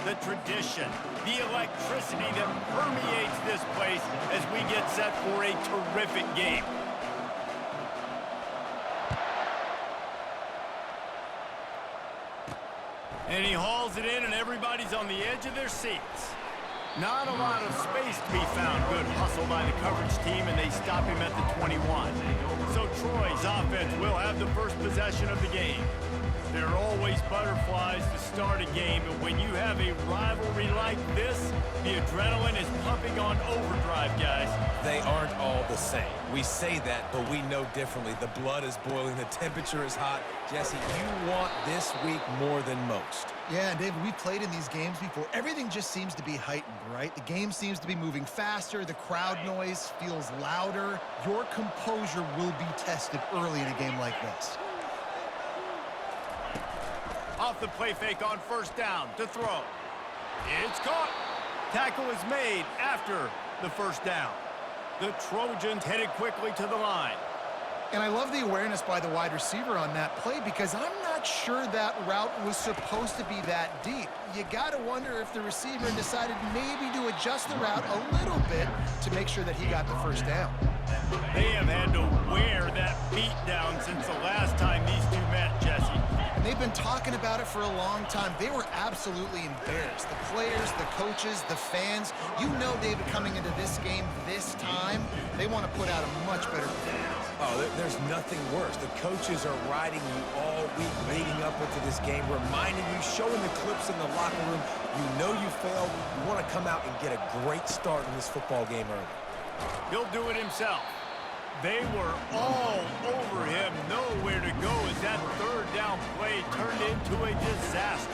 the tradition, the electricity that permeates this place as we get set for a terrific game. And he hauls it in, and everybody's on the edge of their seats. Not a lot of space to be found. Good hustle by the coverage team, and they stop him at the 21. So Troy's offense will have the first possession of the game. There are always butterflies to start a game, but when you have a rivalry like this, the adrenaline is pumping on overdrive, guys. They aren't all the same. We say that, but we know differently. The blood is boiling. The temperature is hot. Jesse, you want this week more than most. Yeah, and David, we've played in these games before. Everything just seems to be heightened, right? The game seems to be moving faster. The crowd noise feels louder. Your composure will be tested early in a game like this. Off the play fake on first down to throw. It's caught. Tackle is made after the first down. The Trojans headed quickly to the line. And I love the awareness by the wide receiver on that play because I'm not sure that route was supposed to be that deep. You got to wonder if the receiver decided maybe to adjust the route a little bit to make sure that he got the first down. They have had to wear that beat down since the last time these two met, Jesse. And they've been talking about it for a long time. They were absolutely embarrassed. The players, the coaches, the fans. You know, David, coming into this game this time, they want to put out a much better performance. Oh, there's nothing worse. The coaches are riding you all week leading up into this game, reminding you, showing the clips in the locker room. You know you failed. You want to come out and get a great start in this football game early. He'll do it himself. They were all over him, nowhere to go as that third down play turned into a disaster.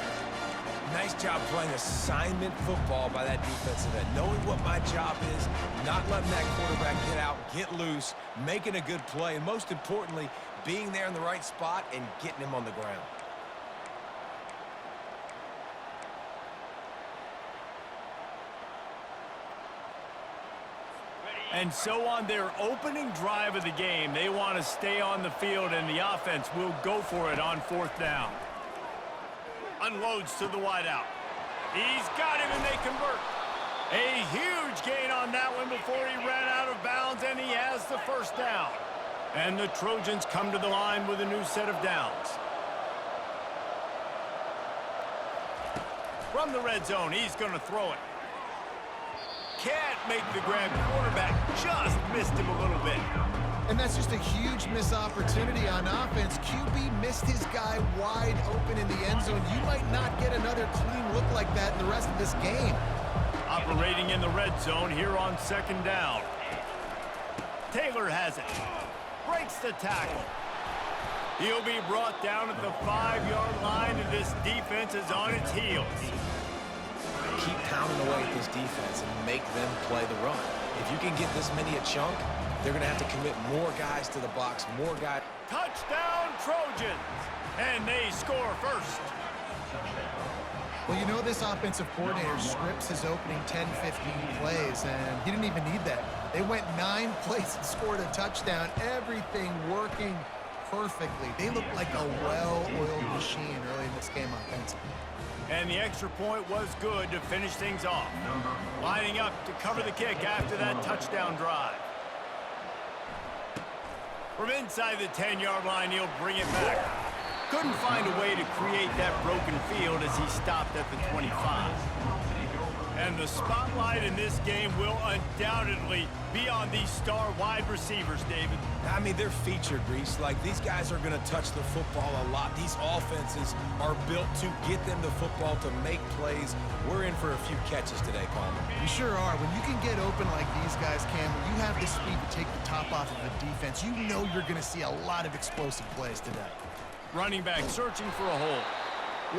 Nice job playing assignment football by that defensive end. Knowing what my job is, not letting that quarterback get out, get loose, making a good play, and most importantly, being there in the right spot and getting him on the ground. And so on their opening drive of the game, they want to stay on the field, and the offense will go for it on fourth down. Unloads to the wideout. He's got him, and they convert. A huge gain on that one before he ran out of bounds, and he has the first down. And the Trojans come to the line with a new set of downs. From the red zone, he's going to throw it. Can't make the grab. Quarterback just missed him a little bit. And that's just a huge missed opportunity on offense. QB missed his guy wide open in the end zone. You might not get another clean look like that in the rest of this game. Operating in the red zone here on second down. Taylor has it. Breaks the tackle. He'll be brought down at the 5-yard line, and this defense is on its heels. Keep pounding away at this defense and make them play the run. If you can get this many a chunk, they're going to have to commit more guys to the box, more guys. Touchdown, Trojans! And they score first. Well, you know this offensive coordinator scripts his opening 10, 15 plays, and he didn't even need that. They went 9 plays and scored a touchdown. Everything working perfectly. They looked like a well-oiled machine early in this game offensively. And the extra point was good to finish things off. Lining up to cover the kick after that touchdown drive. From inside the 10-yard line, he'll bring it back. Couldn't find a way to create that broken field as he stopped at the 25. And the spotlight in this game will undoubtedly be on these star wide receivers, David. I mean, they're featured, Reese. Like, these guys are going to touch the football a lot. These offenses are built to get them the football, to make plays. We're in for a few catches today, Palmer. You sure are. When you can get open like these guys can, when you have the speed to take the top off of a defense, you know you're going to see a lot of explosive plays today. Running back searching for a hole.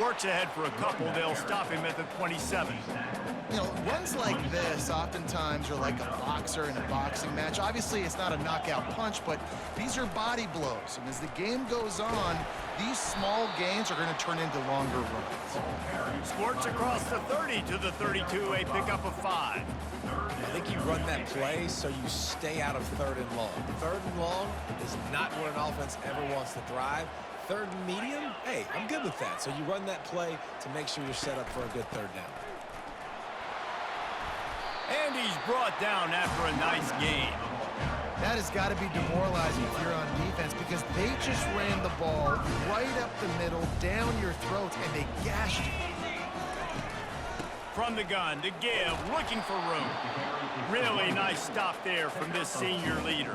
Works ahead for a couple. They'll stop him at the 27. You know, runs like this oftentimes are like a boxer in a boxing match. Obviously, it's not a knockout punch, but these are body blows. And as the game goes on, these small gains are going to turn into longer runs. Sports across the 30 to the 32, a pickup of 5. I think you run that play so you stay out of 3rd and long. 3rd and long is not what an offense ever wants to drive. Third and medium? Hey, I'm good with that. So you run that play to make sure you're set up for a good third down. And he's brought down after a nice gain. That has got to be demoralizing if you're on defense because they just ran the ball right up the middle, down your throats, and they gashed you. From the gun to give, looking for room. Really nice stop there from this senior leader.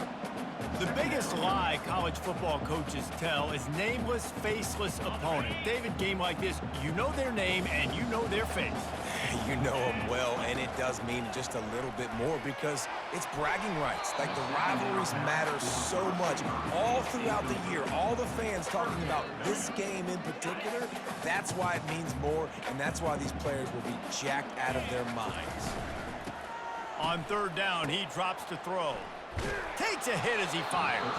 The biggest lie college football coaches tell is nameless, faceless opponent. David, game like this, you know their name and you know their face. You know them well, and it does mean just a little bit more because it's bragging rights. Like, the rivalries matter so much all throughout the year. All the fans talking about this game in particular, that's why it means more, and that's why these players will be jacked out of their minds. On third down, he drops to throw. Takes a hit as he fires.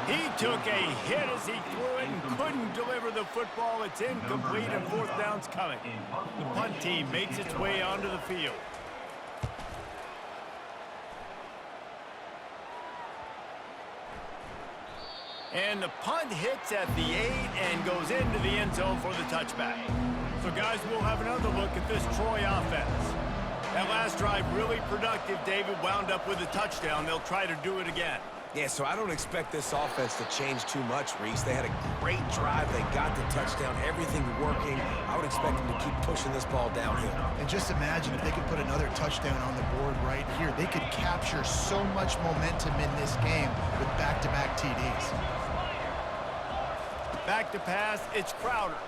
He took a hit as he threw it and couldn't deliver the football. It's incomplete and fourth down's coming. The punt team makes its way onto the field. And the punt hits at the 8 and goes into the end zone for the touchback. So guys, we'll have another look at this Troy offense. That last drive really productive. David wound up with a touchdown. They'll try to do it again. Yeah, so I don't expect this offense to change too much, Reese. They had a great drive. They got the touchdown. Everything working. I would expect them to keep pushing this ball downhill. And just imagine if they could put another touchdown on the board right here. They could capture so much momentum in this game with back-to-back TDs. Back to pass, it's Crowder.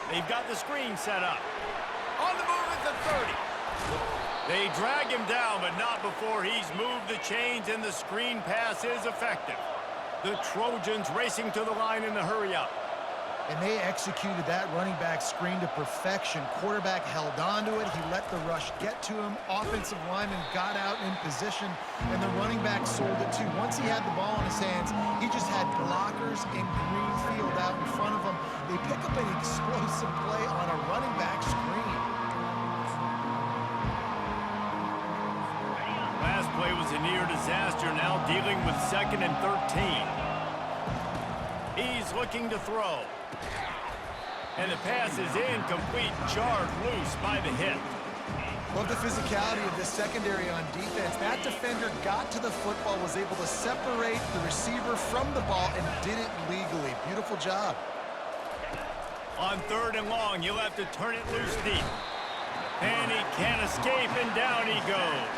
They've got the screen set up. On the move at the 30. They drag him down, but not before he's moved the chains, and the screen pass is effective. The Trojans racing to the line in the hurry-up. And they executed that running back screen to perfection. Quarterback held on to it. He let the rush get to him. Offensive lineman got out in position, and the running back sold it too. Once he had the ball in his hands, he just had blockers in green field out in front of him. They pick up an explosive play on a running back screen. Last play was a near disaster, now dealing with 2nd and 13. He's looking to throw. And the pass is incomplete, jarred loose by the hit. Love the physicality of this secondary on defense. That defender got to the football, was able to separate the receiver from the ball, and did it legally. Beautiful job. On 3rd and long, you'll have to turn it loose deep. And he can't escape, and down he goes.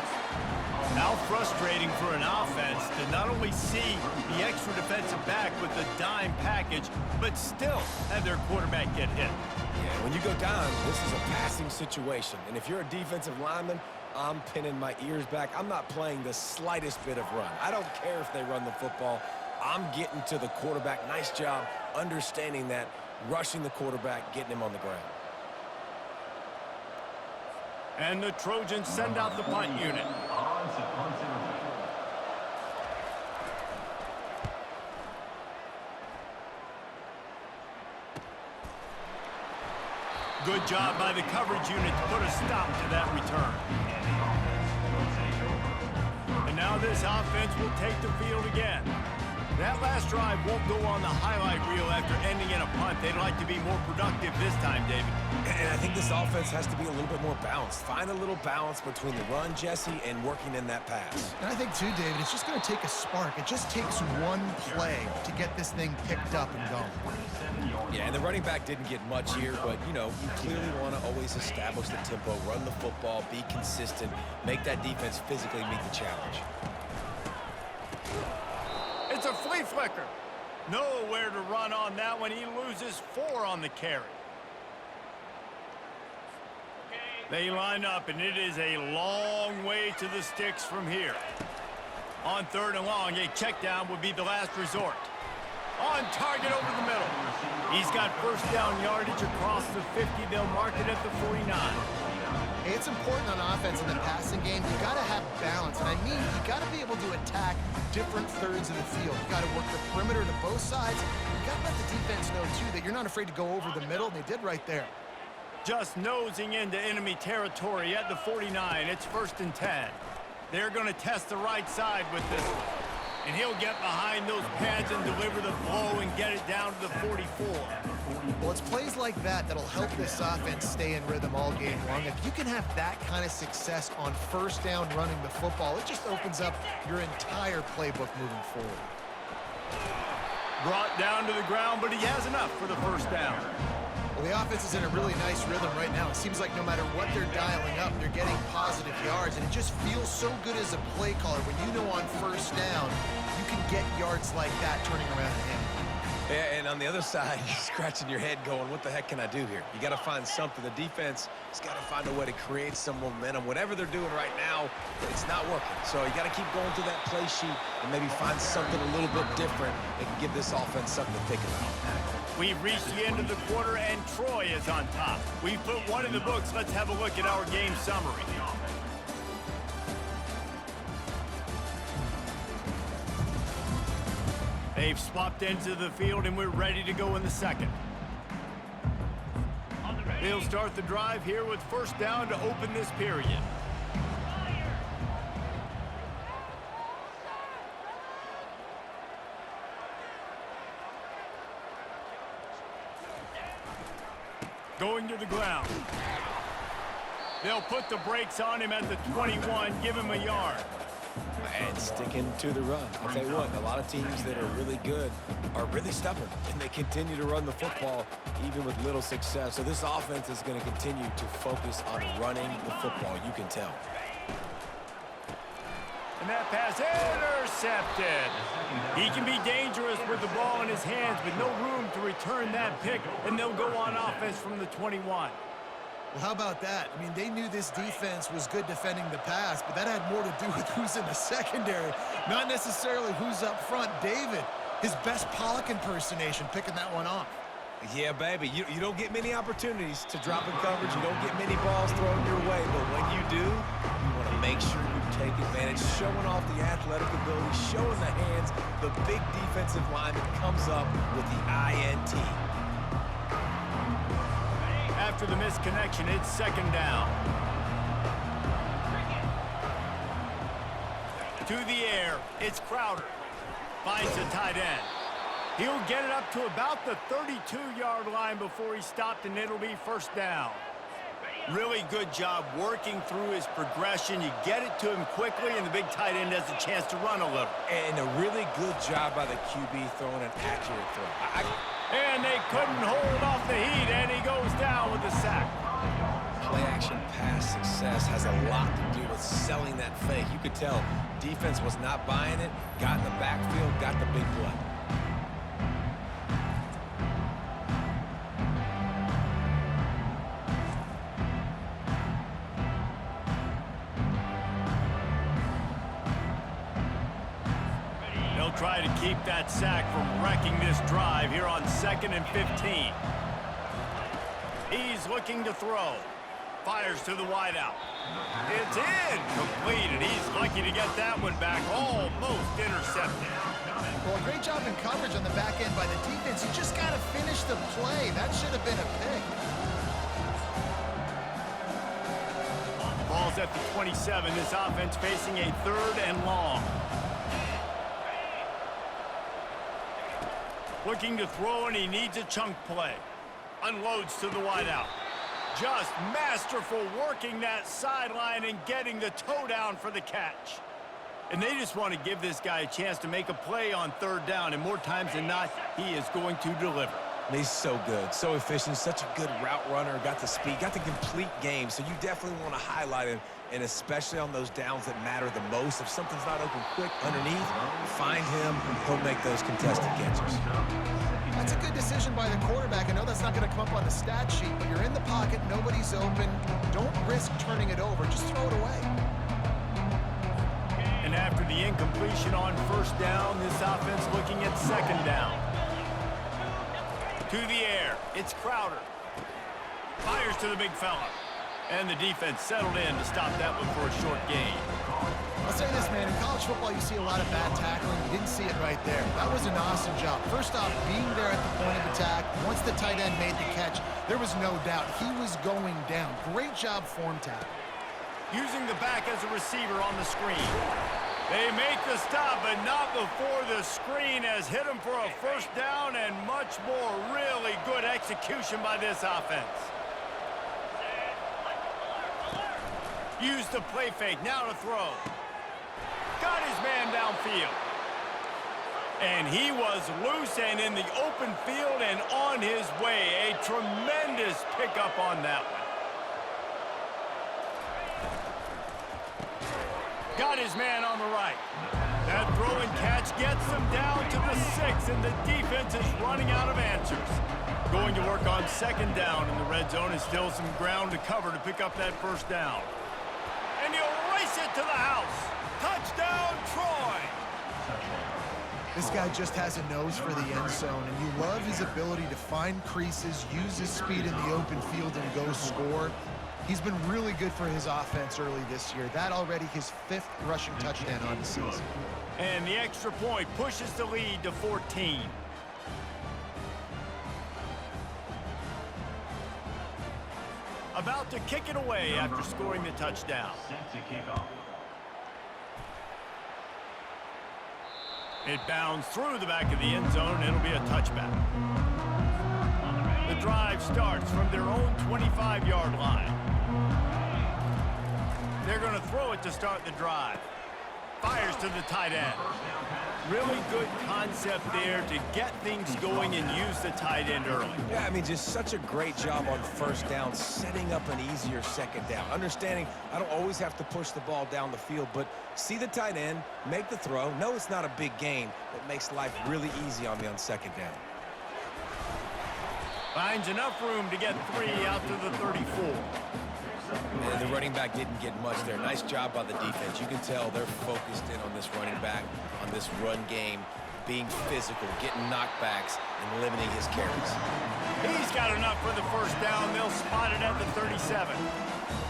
How frustrating for an offense to not only see the extra defensive back with the dime package, but still have their quarterback get hit. Yeah, when you go down, this is a passing situation. And if you're a defensive lineman, I'm pinning my ears back. I'm not playing the slightest bit of run. I don't care if they run the football. I'm getting to the quarterback. Nice job understanding that, rushing the quarterback, getting him on the ground. And the Trojans send out the punt unit. Good job by the coverage unit to put a stop to that return. And now this offense will take the field again. That last drive won't go on the highlight reel after ending in a punt. They'd like to be more productive this time, David. And I think this offense has to be a little bit more balanced. Find a little balance between the run, Jesse, and working in that pass. And I think, too, David, it's just going to take a spark. It just takes one play to get this thing picked up and going. Yeah, and the running back didn't get much here, but, you know, you clearly want to always establish the tempo, run the football, be consistent, make that defense physically meet the challenge. It's a flea flicker. Nowhere to run on that one. He loses 4 on the carry. They line up, and it is a long way to the sticks from here. On 3rd and long, a check down would be the last resort. On target over the middle. He's got first down yardage across the 50. They'll mark it at the 49. Hey, it's important on offense in the passing game. You got to have balance, and I mean you got to be able to attack different thirds of the field. You got to work the perimeter to both sides. You got to let the defense know too that you're not afraid to go over the middle, and they did right there. Just nosing into enemy territory at the 49. It's 1st and 10. They're going to test the right side with this one. And he'll get behind those pads and deliver the blow and get it down to the 44. Well, it's plays like that that'll help this offense stay in rhythm all game long. If you can have that kind of success on first down running the football, it just opens up your entire playbook moving forward. Brought down to the ground, but he has enough for the first down. Well, the offense is in a really nice rhythm right now. It seems like no matter what they're dialing up, they're getting positive yards, and it just feels so good as a play caller when you know on first down you can get yards like that turning around and handling. Yeah, and on the other side, you're scratching your head going, what the heck can I do here? You got to find something. The defense has got to find a way to create some momentum. Whatever they're doing right now, it's not working. So you got to keep going through that play sheet and maybe find something a little bit different that can give this offense something to think about. We've reached the end of the quarter, and Troy is on top. We've put one in the books. Let's have a look at our game summary. They've swapped ends of the field, and we're ready to go in the second. They'll start the drive here with first down to open this period. Going to the ground. They'll put the brakes on him at the 21, give him a yard. And sticking to the run. I'll tell you what, a lot of teams that are really good are really stubborn, and they continue to run the football even with little success. So this offense is going to continue to focus on running the football, you can tell. And that pass intercepted. He can be dangerous with the ball in his hands, but no room to return that pick, and they'll go on offense from the 21. Well, how about that? I mean, they knew this defense was good defending the pass, but that had more to do with who's in the secondary, not necessarily who's up front. David, his best Pollock impersonation, picking that one off. Yeah, baby, you don't get many opportunities to drop in coverage. You don't get many balls thrown your way, but when you do, you want to make sure you take advantage, showing off the athletic ability, showing the hands. The big defensive lineman comes up with the INT. After the misconnection, it's second down. To the air, it's Crowder. Finds the tight end. He'll get it up to about the 32-yard line before he stopped, and it'll be first down. Really good job working through his progression. You get it to him quickly, and the big tight end has a chance to run a little. And a really good job by the QB throwing an accurate throw. And they couldn't hold off the heat, and he goes down with the sack. Play-action pass success has a lot to do with selling that fake. You could tell defense was not buying it, got in the backfield, got the big play. Try to keep that sack from wrecking this drive here on 2nd and 15. He's looking to throw. Fires to the wideout. It's in. Completed. He's lucky to get that one back. Almost intercepted. Well, great job in coverage on the back end by the defense. You just got to finish the play. That should have been a pick. Ball's at the 27. This offense facing a 3rd and long. Looking to throw, and he needs a chunk play. Unloads to the wideout. Just masterful working that sideline and getting the toe down for the catch. And they just want to give this guy a chance to make a play on 3rd down, and more times than not, he is going to deliver. He's so good, so efficient, such a good route runner, got the speed, got the complete game, so you definitely want to highlight him, and especially on those downs that matter the most. If something's not open quick underneath, find him, he'll make those contested catches. That's a good decision by the quarterback. I know that's not going to come up on the stat sheet, but you're in the pocket, nobody's open. Don't risk turning it over, just throw it away. And after the incompletion on 1st down, this offense looking at 2nd down. To the air, it's Crowder. Fires to the big fella. And the defense settled in to stop that one for a short gain. I'll say this, man, in college football you see a lot of bad tackling. You didn't see it right there. That was an awesome job. First off, being there at the point of attack. Once the tight end made the catch, there was no doubt he was going down. Great job form tackle. Using the back as a receiver on the screen. They make the stop, but not before the screen has hit them for a first down and much more. Really good execution by this offense. Use the play fake, now to throw. Got his man downfield. And he was loose and in the open field and on his way. A tremendous pickup on that one. Got his man on the right. That throw and catch gets them down to the 6, and the defense is running out of answers. Going to work on second down in the red zone, and still some ground to cover to pick up that first down. And he'll race it to the house. Touchdown, Troy! This guy just has a nose for the end zone, and you love his ability to find creases, use his speed in the open field, and go score. He's been really good for his offense early this year. That already his 5th rushing touchdown on the season. And the extra point pushes the lead to 14. About to kick it away after scoring the touchdown. It bounds through the back of the end zone, and it'll be a touchback. The drive starts from their own 25-yard line. They're going to throw it to start the drive. Fires to the tight end. Really good concept there to get things going and use the tight end early. Yeah, I mean, just such a great job on first down, setting up an easier second down. Understanding I don't always have to push the ball down the field, but see the tight end, make the throw. No, it's not a big gain, but makes life really easy on me on second down. Finds enough room to get 3 out to the 34. And the running back didn't get much there. Nice job by the defense. You can tell they're focused in on this running back, on this run game, being physical, getting knockbacks, and limiting his carries. He's got enough for the first down. They'll spot it at the 37.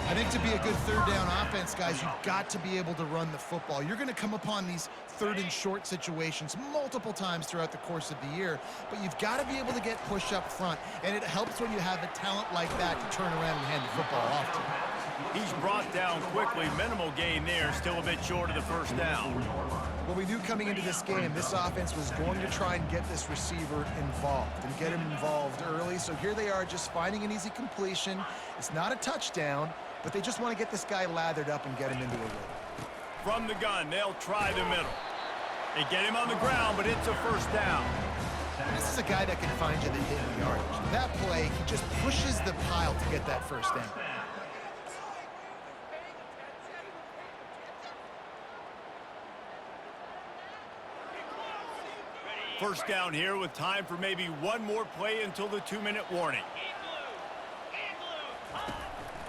I think to be a good third down offense, guys, you've got to be able to run the football. You're going to come upon these third and short situations multiple times throughout the course of the year, but you've got to be able to get push up front, and it helps when you have a talent like that to turn around and hand the football off to. He's brought down quickly. Minimal gain there, still a bit short of the first down. Well, we knew coming into this game, this offense was going to try and get this receiver involved and get him involved early, so here they are just finding an easy completion. It's not a touchdown, but they just want to get this guy lathered up and get him into a rhythm. From the gun, they'll try the middle. They get him on the ground, but it's a first down. This is a guy that can find you the hidden yardage. That play, he just pushes the pile to get that first down. First down here with time for maybe one more play until the 2-minute warning.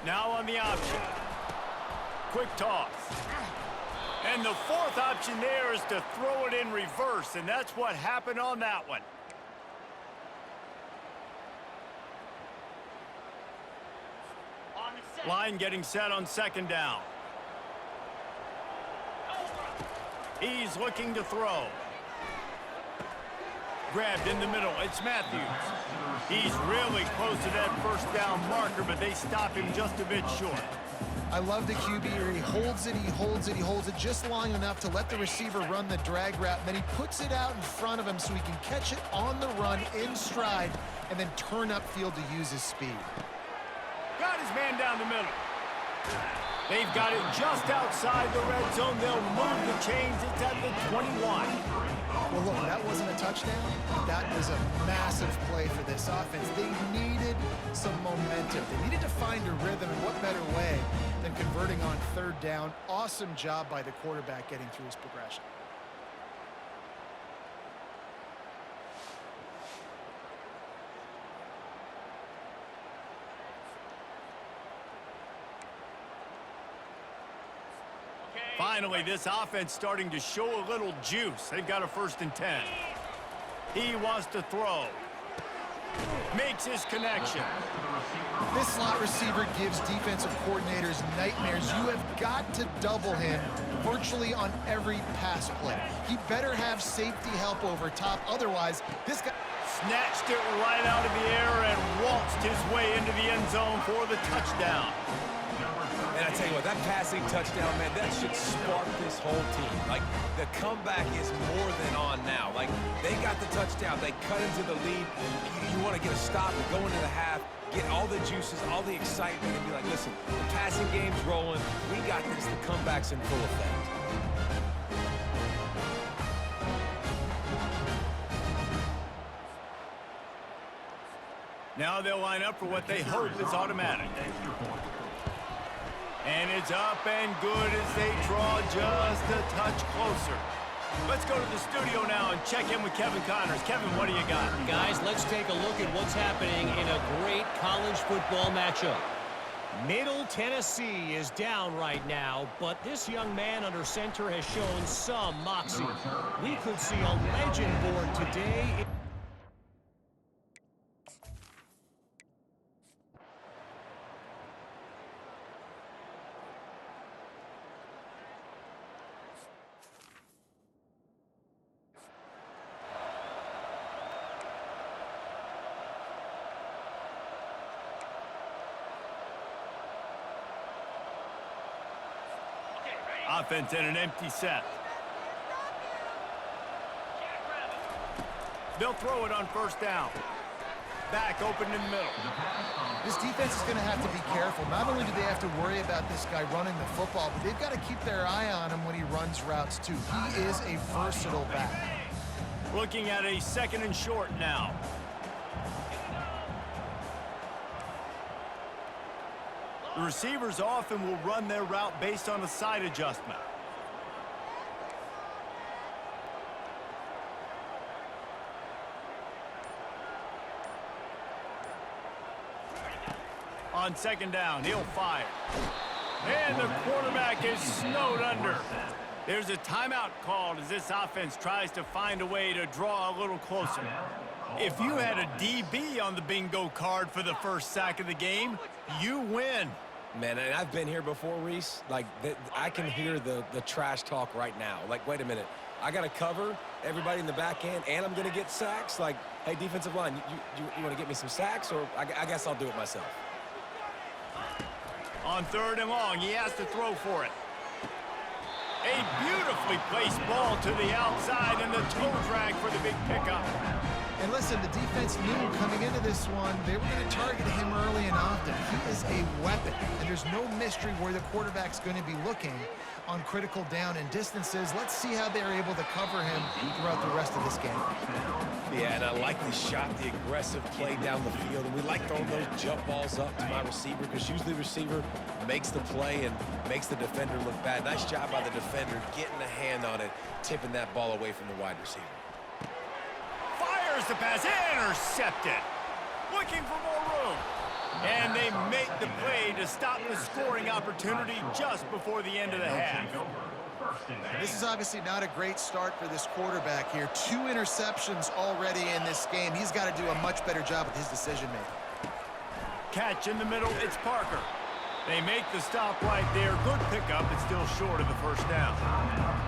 Now on the option. Quick toss. And the fourth option there is to throw it in reverse, and that's what happened on that one. Line getting set on second down. He's looking to throw. Grabbed in the middle. It's Matthews. He's really close to that first down marker, but they stop him just a bit short. I love the QB here. He holds it, he holds it, he holds it just long enough to let the receiver run the drag route. Then he puts it out in front of him so he can catch it on the run in stride and then turn upfield to use his speed. Got his man down the middle. They've got it just outside the red zone. They'll move the chains. It's at the 21. Well, look, that wasn't a touchdown. That was a massive play for this offense. They needed some momentum. They needed to find a rhythm, and what better way than converting on third down. Awesome job by the quarterback getting through his progression. Finally, this offense starting to show a little juice. They've got a 1st and 10. He wants to throw. Makes his connection. This slot receiver gives defensive coordinators nightmares. You have got to double him virtually on every pass play. He better have safety help over top. Otherwise, this guy snatched it right out of the air and waltzed his way into the end zone for the touchdown. And I tell you what, that passing touchdown, man, that should spark this whole team. Like, the comeback is more than on now. Like, they got the touchdown. They cut into the lead. You want to get a stop and go into the half, get all the juices, all the excitement, and be like, listen, the passing game's rolling. We got this. The comeback's in full effect. Now they'll line up for what they hope is automatic. And it's up and good as they draw just a touch closer. Let's go to the studio now and check in with Kevin Connors. Kevin, what do you got? Guys, let's take a look at what's happening in a great college football matchup. Middle Tennessee is down right now, but this young man under center has shown some moxie. We could see a legend born today. Offense in an empty set. They'll throw it on first down. Back open in the middle. This defense is going to have to be careful. Not only do they have to worry about this guy running the football, but they've got to keep their eye on him when he runs routes too. He is a versatile back. Looking at a second and short now. The receivers often will run their route based on a side adjustment. On second down, he'll fire. And the quarterback is snowed under. There's a timeout called as this offense tries to find a way to draw a little closer. If you had a DB on the bingo card for the first sack of the game, you win. Man, and I've been here before, Reese. Like, I can hear the trash talk right now. Like, wait a minute. I got to cover everybody in the back end, and I'm going to get sacks? Like, hey, defensive line, you want to get me some sacks, or I guess I'll do it myself. On third and long, he has to throw for it. A beautifully placed ball to the outside, and the toe drag for the big pickup. And listen, the defense knew coming into this one, they were going to target him early and often. He is a weapon, and there's no mystery where the quarterback's going to be looking on critical down and distances. Let's see how they're able to cover him throughout the rest of this game. Yeah, and I like the shot, the aggressive play down the field. And we like throwing those jump balls up to my receiver because usually the receiver makes the play and makes the defender look bad. Nice job by the defender getting a hand on it, tipping that ball away from the wide receiver. Fires the pass, intercepted. Looking for more room. And they make the play to stop the scoring opportunity just before the end of the half. This is obviously not a great start for this quarterback here. 2 interceptions already in this game. He's got to do a much better job with his decision-making. Catch in the middle, it's Parker. They make the stop right there. Good pickup, but still short of the first down.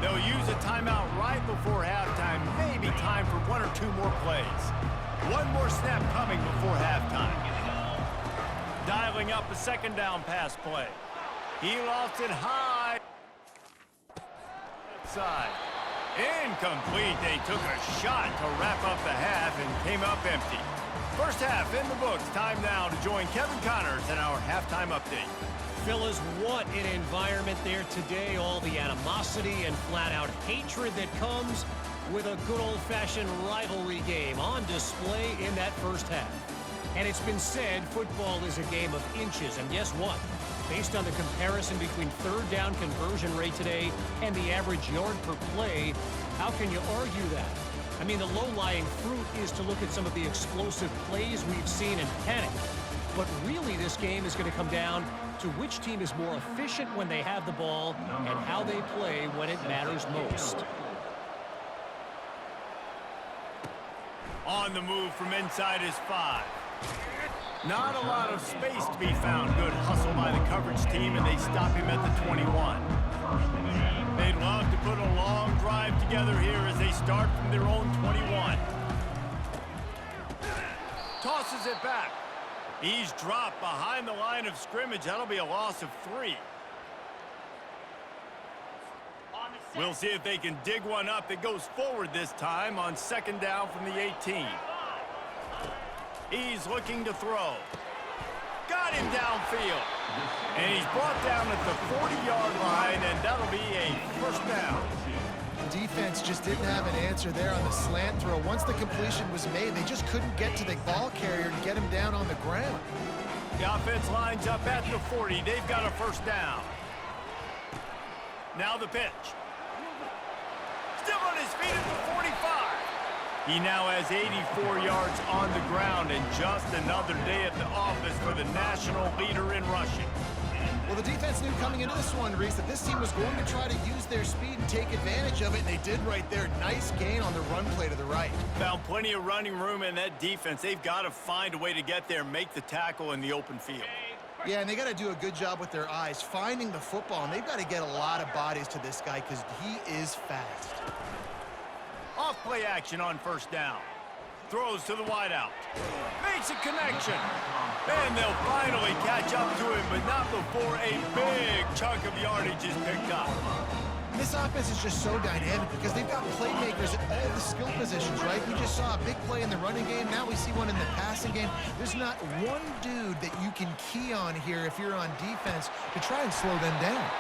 They'll use a timeout right before halftime. Maybe time for 1 or 2 more plays. 1 more snap coming before halftime. Dialing up a second down pass play. He lofts it high. Side. Incomplete. They took a shot to wrap up the half and came up empty. First half in the books. Time now to join Kevin Connors in our halftime update. Phyllis, what an environment there today. All the animosity and flat-out hatred that comes with a good old-fashioned rivalry game on display in that first half. And it's been said football is a game of inches. And guess what? Based on the comparison between third down conversion rate today and the average yard per play, how can you argue that? I mean, the low-lying fruit is to look at some of the explosive plays we've seen and panic. But really, this game is going to come down to which team is more efficient when they have the ball and how they play when it matters most. On the move from inside his 5. Not a lot of space to be found. Good hustle by the coverage team, and they stop him at the 21. They'd love to put a long drive together here as they start from their own 21. Tosses it back. He's dropped behind the line of scrimmage. That'll be a loss of 3. We'll see if they can dig one up that goes forward this time on second down from the 18. He's looking to throw. Got him downfield. And he's brought down at the 40-yard line, and that'll be a first down. Defense just didn't have an answer there on the slant throw. Once the completion was made, they just couldn't get to the ball carrier and get him down on the ground. The offense lines up at the 40. They've got a first down. Now the pitch. Still on his feet at the 45. He now has 84 yards on the ground, and just another day at the office for the national leader in rushing. Well, the defense knew coming into this one, Reese, that this team was going to try to use their speed and take advantage of it, and they did right there. Nice gain on the run play to the right. Found plenty of running room in that defense. They've got to find a way to get there and make the tackle in the open field. Yeah, and they got to do a good job with their eyes, finding the football, and they've got to get a lot of bodies to this guy because he is fast. Off play action on first down. Throws to the wideout. Makes a connection. And they'll finally catch up to him, but not before a big chunk of yardage is picked up. This offense is just so dynamic because they've got playmakers at all the skill positions, right? We just saw a big play in the running game. Now we see one in the passing game. There's not one dude that you can key on here if you're on defense to try and slow them down.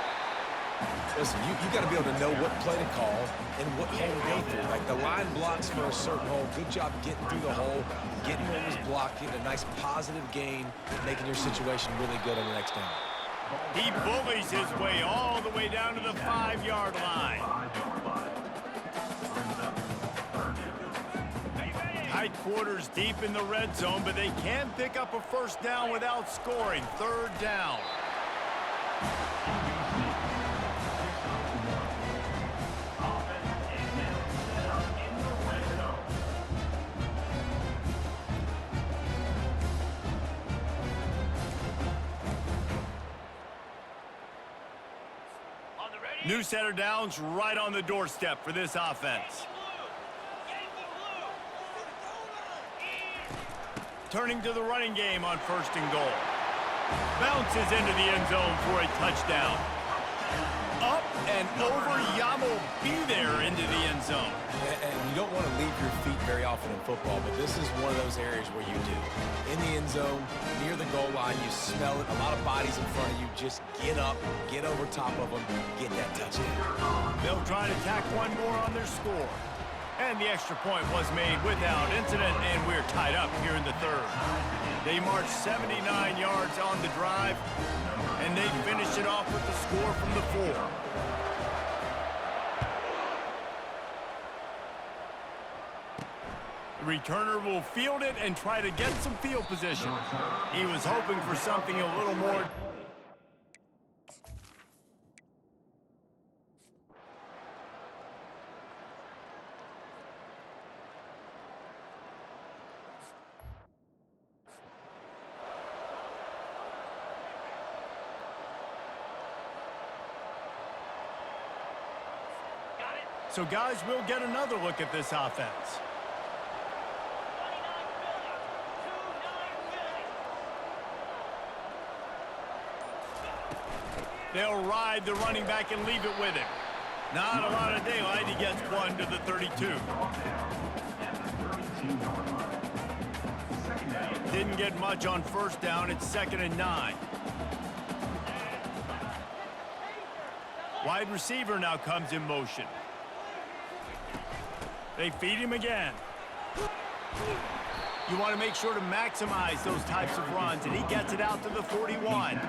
Listen, you got to be able to know what play to call and what hole to go through. Like the line blocks for a certain hole. Good job getting through the hole, getting what was blocked, getting a nice positive gain, making your situation really good on the next down. He bullies his way all the way down to the 5-yard line. Tight quarters deep in the red zone, but they can pick up a first down without scoring. Third down. New set of downs right on the doorstep for this offense. Turning to the running game on first and goal. Bounces into the end zone for a touchdown. Up and over. Yamo be there into the end zone. And you don't want to leave your feet very often in football, but this is one of those areas where you do. In the end zone, near the goal line, you smell it. A lot of bodies in front of you. Just get up, get over top of them, get that touchdown. They'll try to tack one more on their score. And the extra point was made without incident, and we're tied up here in the third. They marched 79 yards on the drive, and they finished it off with the score from the 4. The returner will field it and try to get some field position. He was hoping for something a little more. So, guys, we'll get another look at this offense. They'll ride the running back and leave it with him. Not a lot of daylight. He gets one to the 32. Didn't get much on first down. It's 2nd and 9. Wide receiver now comes in motion. They feed him again. You want to make sure to maximize those types of runs, and he gets it out to the 41.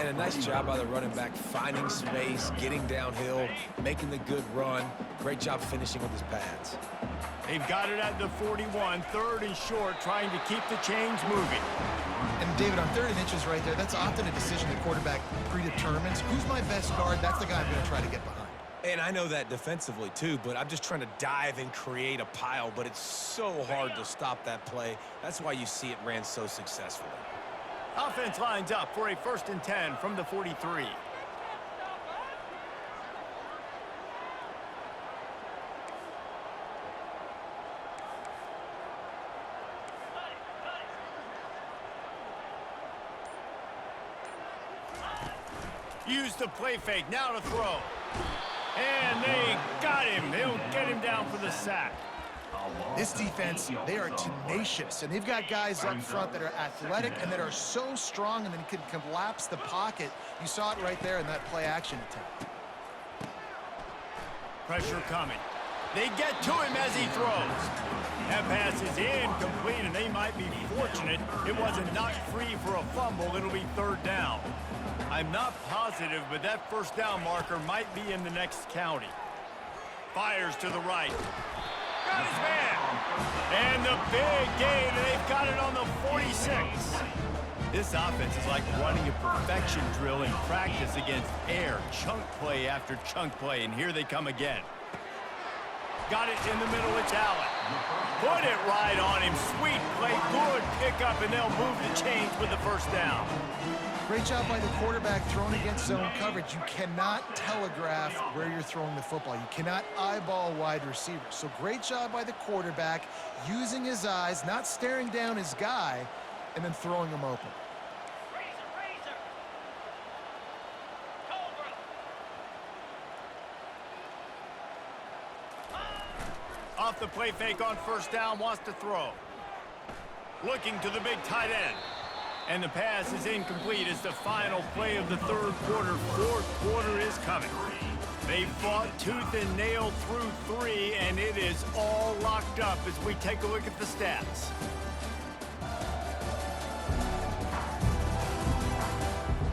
And a nice job by the running back, finding space, getting downhill, making the good run. Great job finishing with his pads. They've got it at the 41, 3rd and short, trying to keep the chains moving. And, David, on 3rd and inches right there, that's often a decision the quarterback predetermines. Who's my best guard? That's the guy I'm going to try to get behind. And I know that defensively, too, but I'm just trying to dive and create a pile, but it's so hard to stop that play. That's why you see it ran so successfully. Offense lines up for a 1st and 10 from the 43. Use the play fake, now to throw. And they got him. They'll get him down for the sack. This defense, they are tenacious, and they've got guys up front that are athletic and that are so strong and then can collapse the pocket. You saw it right there in that play-action attempt. Pressure coming. They get to him as he throws. That pass is incomplete, and they might be fortunate it wasn't knocked free for a fumble. It'll be third down. I'm not positive, but that first down marker might be in the next county. Fires to the right. Got his man. And the big gain, and they've got it on the 46. This offense is like running a perfection drill in practice against air. Chunk play after chunk play, and here they come again. Got it in the middle, it's Allen. Put it right on him. Sweet play, good pickup, and they'll move the chains with the first down. Great job by the quarterback thrown against zone coverage. You cannot telegraph where you're throwing the football. You cannot eyeball wide receivers. So great job by the quarterback using his eyes, not staring down his guy, and then throwing him open. Off the play fake on first down, wants to throw. Looking to the big tight end. And the pass is incomplete as the final play of the third quarter. Fourth quarter is coming. They fought tooth and nail through three, and it is all locked up as we take a look at the stats.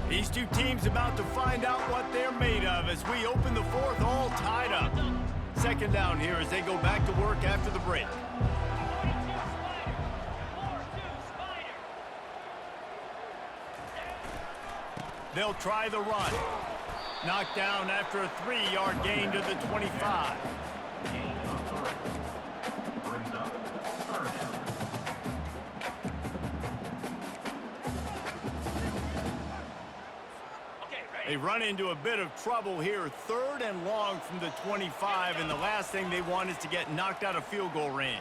These two teams about to find out what they're made of as we open the fourth, all tied up. Second down here as they go back to work after the break. They'll try the run. Knocked down after a 3-yard gain to the 25. They run into a bit of trouble here. Third and long from the 25, and the last thing they want is to get knocked out of field goal range.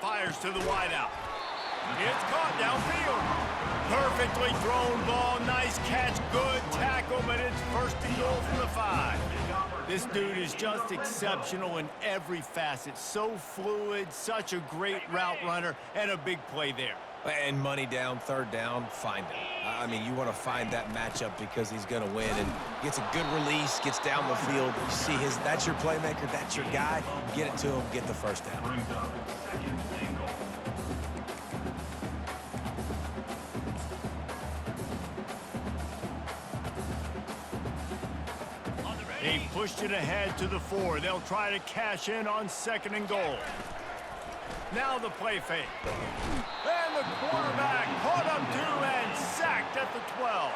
Fires to the wideout. It's caught downfield. Perfectly thrown ball. Nice catch. Good tackle, but it's first and goal from the 5. This dude is just exceptional in every facet. So fluid, such a great route runner, and a big play there. And money down, third down, find him. I mean, you want to find that matchup because he's going to win and gets a good release, gets down the field. You see that's your playmaker, that's your guy. Get it to him, get the first down. They pushed it ahead to the 4. They'll try to cash in on second and goal. Now the play fake. And the quarterback caught up to and sacked at the 12.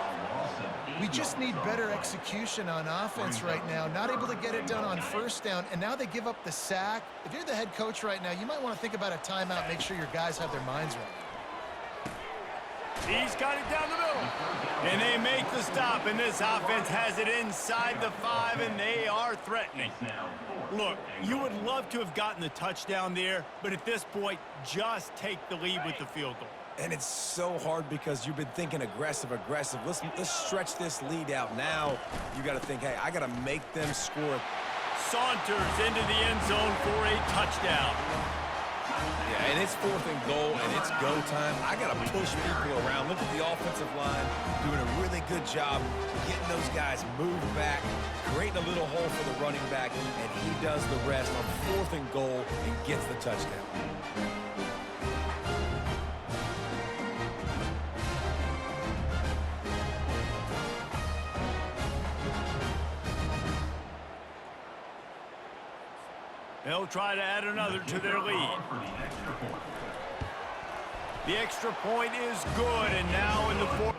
We just need better execution on offense right now. Not able to get it done on first down, and now they give up the sack. If you're the head coach right now, you might want to think about a timeout, make sure your guys have their minds right. He's got it down the middle. And they make the stop, and this offense has it inside the 5, and they are threatening. Look, you would love to have gotten the touchdown there, but at this point, just take the lead with the field goal. And it's so hard because you've been thinking aggressive. Let's stretch this lead out. Now you got to think, hey, I got to make them score. Saunters into the end zone for a touchdown. Yeah, and it's fourth and goal, and it's go time. I got to push people around. Look at the offensive line doing a really good job getting those guys moved back, creating a little hole for the running back, and he does the rest on fourth and goal and gets the touchdown. They'll try to add another to their lead. The extra point is good, and now in the fourth.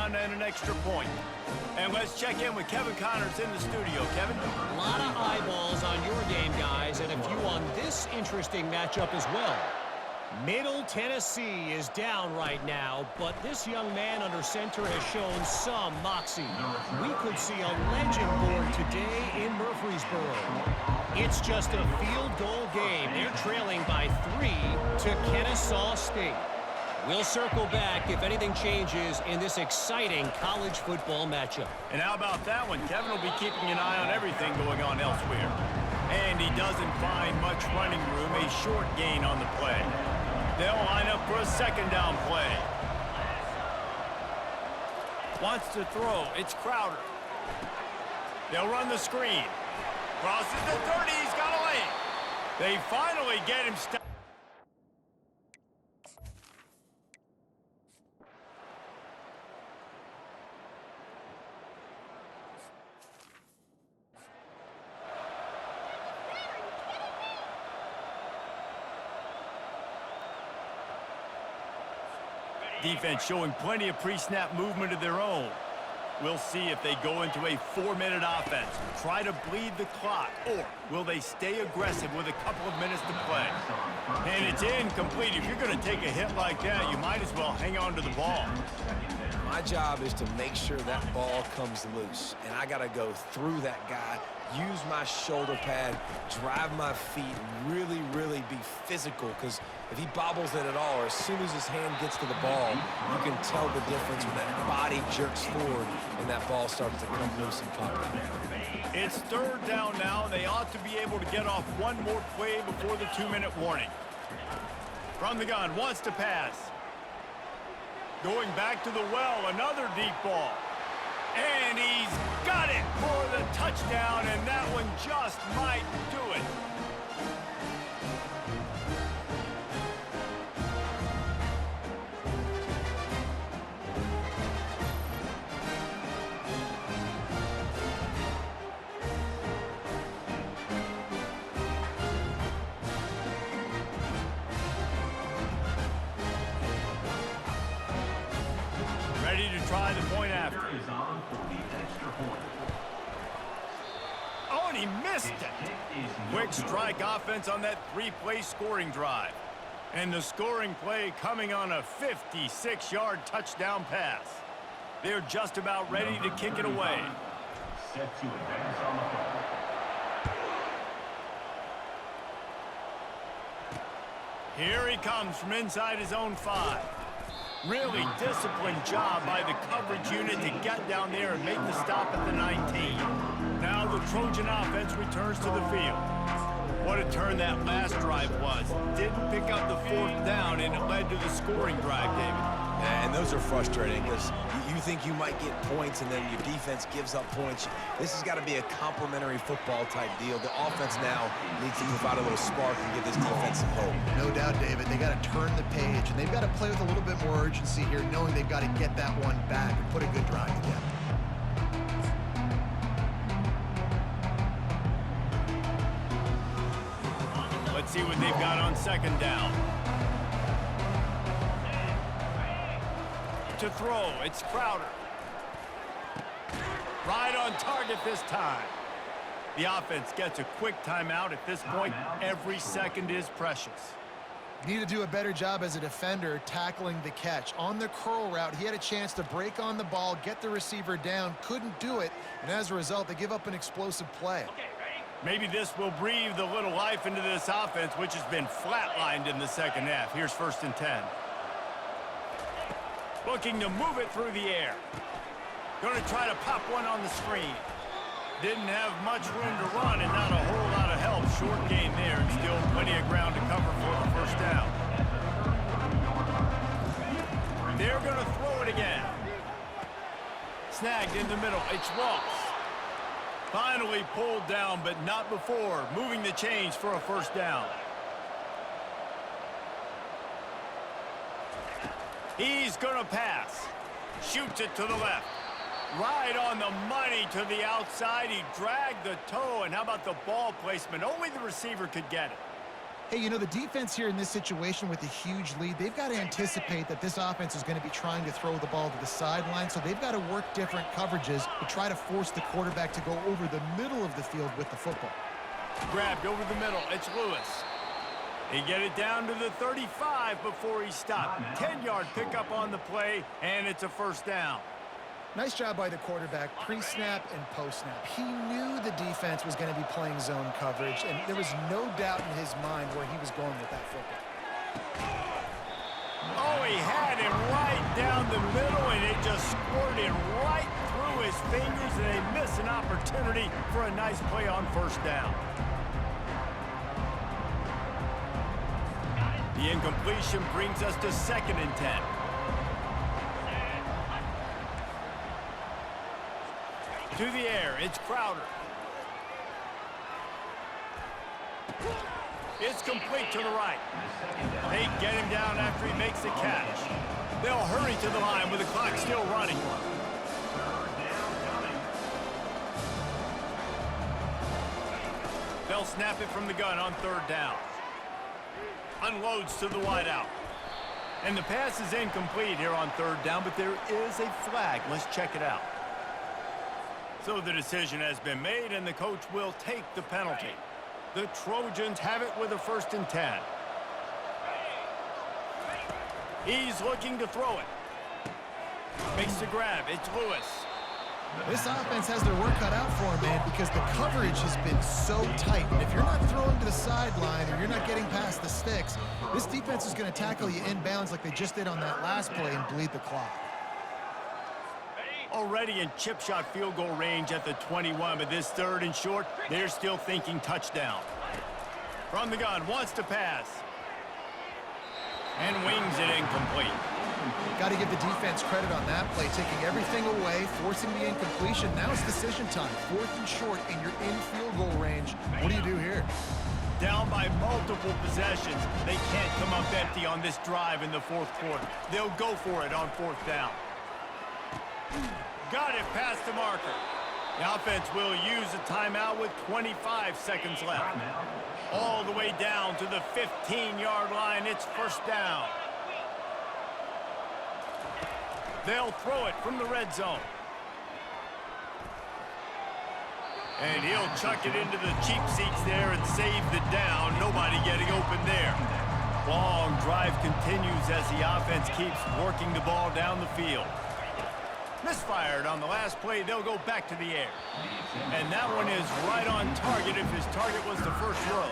touchdown and an extra point. And let's check in with Kevin Connors in the studio. Kevin? A lot of eyeballs on your game, guys, and a few on this interesting matchup as well. Middle Tennessee is down right now, but this young man under center has shown some moxie. We could see a legend born today in Murfreesboro. It's just a field goal game. They're trailing by 3 to Kennesaw State. We'll circle back if anything changes in this exciting college football matchup. And how about that one? Kevin will be keeping an eye on everything going on elsewhere. And he doesn't find much running room, a short gain on the play. They'll line up for a second down play. Wants to throw. It's Crowder. They'll run the screen. Crosses the 30. He's got a lane. They finally get him stopped. Defense showing plenty of pre-snap movement of their own. We'll see if they go into a 4-minute offense, try to bleed the clock, or will they stay aggressive with a couple of minutes to play? And it's incomplete. If you're going to take a hit like that, you might as well hang on to the ball. My job is to make sure that ball comes loose, and I got to go through that guy, use my shoulder pad, drive my feet, really, really be physical, because if he bobbles it at all, or as soon as his hand gets to the ball, you can tell the difference when that body jerks forward and that ball starts to come loose and pop out. It's third down now. They ought to be able to get off one more play before the 2-minute warning. From the gun, wants to pass. Going back to the well, another deep ball. And he's got it for the touchdown, and that one just might do it. Ready to try the point after. Oh, and he missed it. Quick strike offense on that 3-play scoring drive. And the scoring play coming on a 56-yard touchdown pass. They're just about ready to kick it away. Set to advance on the ball. Here he comes from inside his own 5. Really disciplined job by the coverage unit to get down there and make the stop at the 19. Now the Trojan offense returns to the field. What a turn that last drive was. Didn't pick up the 4th down, and it led to the scoring drive, David. And those are frustrating because you think you might get points and then your defense gives up points. This has got to be a complementary football type deal. The offense now needs to provide a little spark and give this defense some hope. No doubt, David. They got to turn the page, and they've got to play with a little bit more urgency here, knowing they've got to get that one back and put a good drive together. Let's see what they've got on second down. To throw, it's Crowder. Right on target this time. The offense gets a quick timeout. At this point, every second is precious. You need to do a better job as a defender tackling the catch. On the curl route, he had a chance to break on the ball, get the receiver down, couldn't do it, and as a result, they give up an explosive play. Maybe this will breathe a little life into this offense, which has been flatlined in the second half. Here's 1st and 10. Looking to move it through the air. Going to try to pop one on the screen. Didn't have much room to run and not a whole lot of help. Short gain there and still plenty of ground to cover for the 1st down. They're going to throw it again. Snagged in the middle. It's Ross. Finally pulled down, but not before. Moving the chains for a 1st down. He's going to pass. Shoots it to the left. Right on the money to the outside. He dragged the toe, and how about the ball placement? Only the receiver could get it. Hey, you know, the defense here in this situation with a huge lead, they've got to anticipate that this offense is going to be trying to throw the ball to the sideline, so they've got to work different coverages to try to force the quarterback to go over the middle of the field with the football. Grabbed over the middle. It's Lewis. He get it down to the 35 before he stopped. 10-yard pickup on the play, and it's a first down. Nice job by the quarterback, pre-snap and post-snap. He knew the defense was going to be playing zone coverage, and there was no doubt in his mind where he was going with that football. Oh, he had him right down the middle, and it just squirted right through his fingers, and they miss an opportunity for a nice play on first down. The incompletion brings us to 2nd and 10. To the air, it's Crowder. It's complete to the right. They get him down after he makes the catch. They'll hurry to the line with the clock still running. They'll snap it from the gun on 3rd down. Unloads to the wideout. And the pass is incomplete here on 3rd down, but there is a flag. Let's check it out. So the decision has been made, and the coach will take the penalty. The Trojans have it with a 1st and 10. He's looking to throw it. Makes the grab. It's Lewis. This offense has their work cut out for them, man, because the coverage has been so tight. And if you're not throwing to the sideline or you're not getting past the sticks, this defense is going to tackle you inbounds like they just did on that last play and bleed the clock. Already in chip shot field goal range at the 21, but this 3rd and short, they're still thinking touchdown. From the gun, wants to pass. And wings it incomplete. Got to give the defense credit on that play, taking everything away, forcing the incompletion. Now it's decision time. 4th and short, and you're in field goal range. What do you do here? Down by multiple possessions. They can't come up empty on this drive in the 4th quarter. They'll go for it on 4th down. Got it past the marker. The offense will use a timeout with 25 seconds left. All the way down to the 15-yard line. It's 1st down. They'll throw it from the red zone. And he'll chuck it into the cheap seats there and save the down. Nobody getting open there. Long drive continues as the offense keeps working the ball down the field. Misfired on the last play. They'll go back to the air. And that one is right on target if his target was the first row.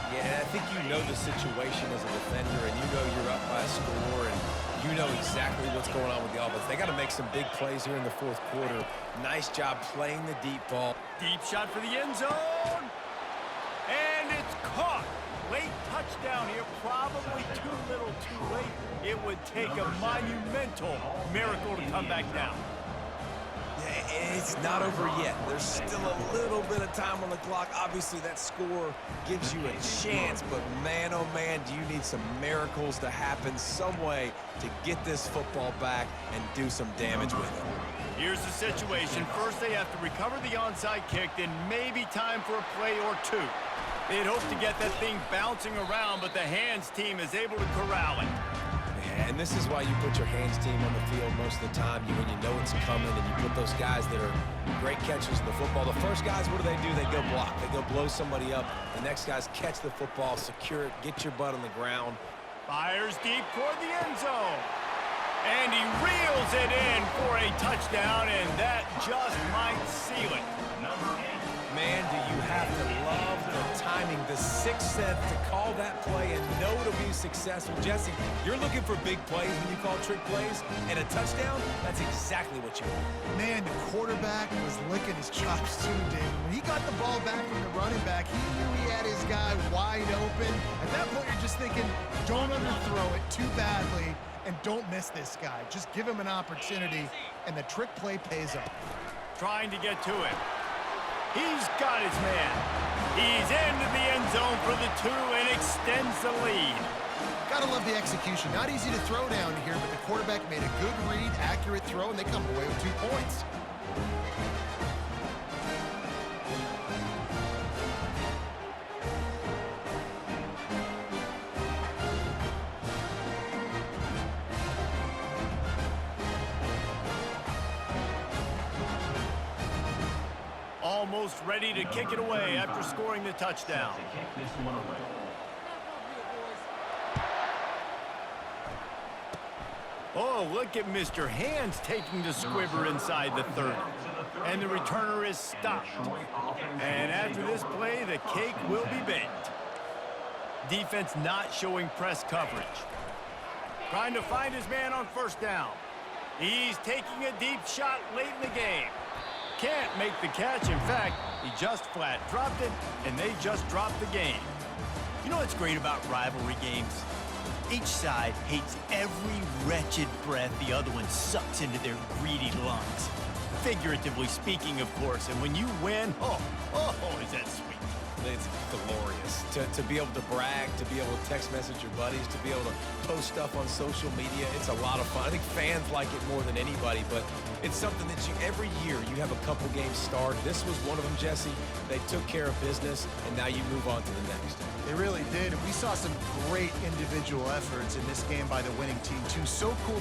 Yeah, I think you know the situation as a defender, and you know you're up by a score, and you know exactly what's going on with the offense. They got to make some big plays here in the 4th quarter. Nice job playing the deep ball. Deep shot for the end zone. And it's caught. Late touchdown here, probably too little too late. It would take a monumental miracle to come back down. It's not over yet. There's still a little bit of time on the clock. Obviously, that score gives you a chance, but man, oh man, do you need some miracles to happen some way to get this football back and do some damage with it. Here's the situation. First, they have to recover the onside kick, then maybe time for a play or two. They'd hope to get that thing bouncing around, but the hands team is able to corral it. And this is why you put your hands team on the field most of the time when you know it's coming, and you put those guys that are great catchers of the football. The first guys, what do? They go block. They go blow somebody up. The next guys catch the football, secure it, get your butt on the ground. Fires deep toward the end zone. And he reels it in for a touchdown, and that just might seal it. Man, do you have to love the timing, the sixth sense to call that play and know to be successful. Jesse, you're looking for big plays when you call trick plays, and a touchdown, that's exactly what you want. Man, the quarterback was licking his chops too, David. When he got the ball back from the running back, he knew he had his guy wide open. At that point, you're just thinking, don't underthrow it too badly, and don't miss this guy. Just give him an opportunity, and the trick play pays off. Trying to get to it. He's got his man. He's into the end zone for the 2 and extends the lead. Gotta love the execution. Not easy to throw down here, but the quarterback made a good read, accurate throw, and they come away with 2 points. almost ready to kick it away after scoring the touchdown. To kick this one away. Oh, look at Mr. Hands taking the squibber inside the 30. And the returner is stopped. And after this play, the cake will be baked. Defense not showing press coverage. Trying to find his man on first down. He's taking a deep shot late in the game. Can't make the catch. In fact, he just flat dropped it, and they just dropped the game. You know what's great about rivalry games? Each side hates every wretched breath the other one sucks into their greedy lungs. Figuratively speaking, of course, and when you win, oh, is that sweet. It's glorious to be able to brag, to be able to text message your buddies, to be able to post stuff on social media. It's a lot of fun. I think fans like it more than anybody, but it's something that every year you have a couple games start. This was one of them, Jesse. They took care of business, and now you move on to the next. They really did. And we saw some great individual efforts in this game by the winning team, too. So cool